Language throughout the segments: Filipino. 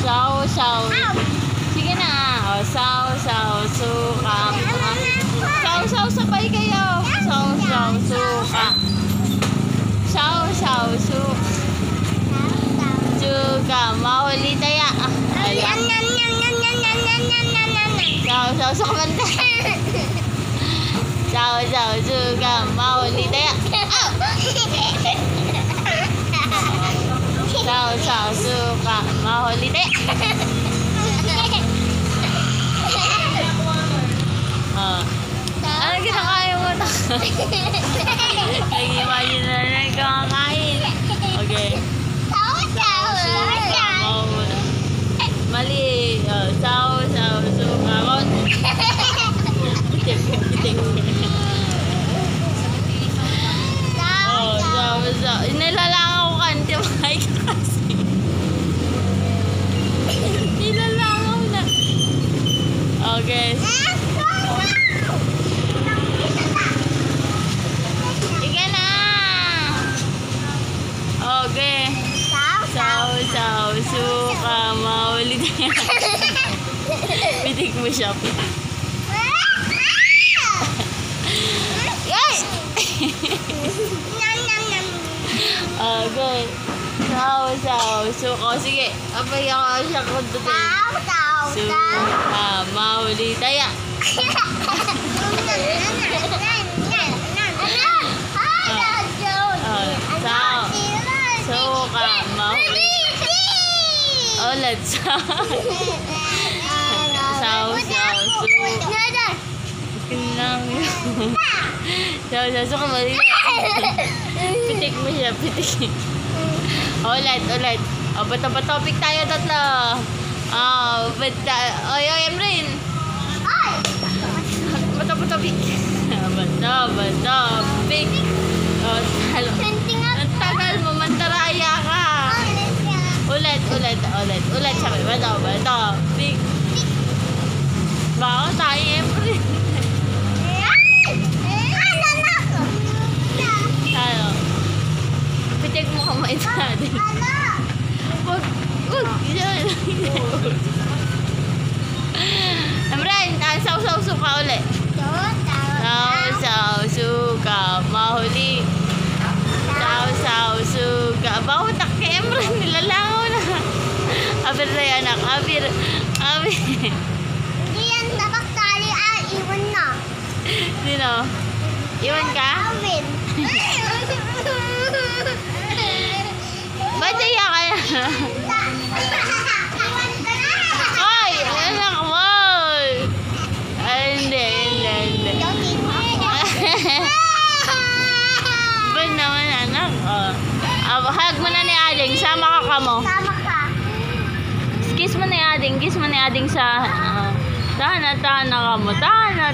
Saw. Sige na. O, saw, suka. Saw, sabay kayo. Saw, suka. Saw, suka. Mahuli taya. Ayan. Saw, suka. Saw, suka. Mahuli taya. Saw, suka. Mahuli taya. Ano kinakain mo na? Nag-imagine na nagkakain. Okay. Mali. Saw, suka. Pitik. Saw. Nilalangaw ko kanti. May kasi. Nilalangaw na. Okay. Okay. Saw, suka, mahuli tayo. Pitik mo siya, pitik. Yay! Okay. Saw, suka. Sige, abay ako siya kung doon. Suka, mahuli tayo. Suka, mahuli. Ulit. Saw, suka. Kinang yun. Saw, suka, mahuli. Pitik mo siya, pitik. Ulit. O, bato-topic tayo tatlo. Oy, Emrin. Bato-topic. Bato-topic. O, talo. Tagal mo, mantaraya ka. Ulit. Sabi, bato. Big. Baka tayo, Emrin. Ano? Pitik mo kamay natin. Wag. Yan. Emrin, saw, suka ulit. Saw, suka, mahuli. Saw, suka. Bautak kay Emrin, nilalangaw na. Abir na yan, anak. Abir. Hindi yan dapat tali. Iwan na. Sino? Iwan ka? Alvin. Ba't iya kaya? Ay! Anak mo! Hindi. Ba't naman anak? Hug mo na ni Ading. Sama ka mo. Sama ka. Kiss mo ni Ading sa... Tana ka mo. Tana.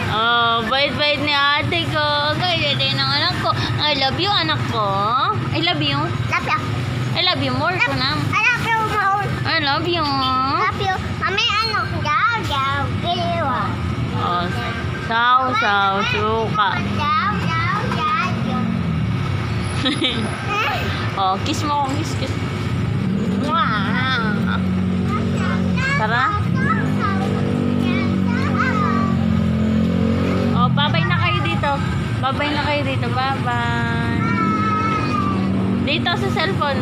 Oh, bait-bait ni ate ko. Gaya din ng anak ko. I love you, anak ko. I love you. I love you more ko na. I love you more. I love you. Love you. Mami, ano? Giliwa. Oh, saw, suka. Oh, kiss mo akong kiss. Tara. Oh, babay na kayo dito. Bye-bye. Dito sa cellphone.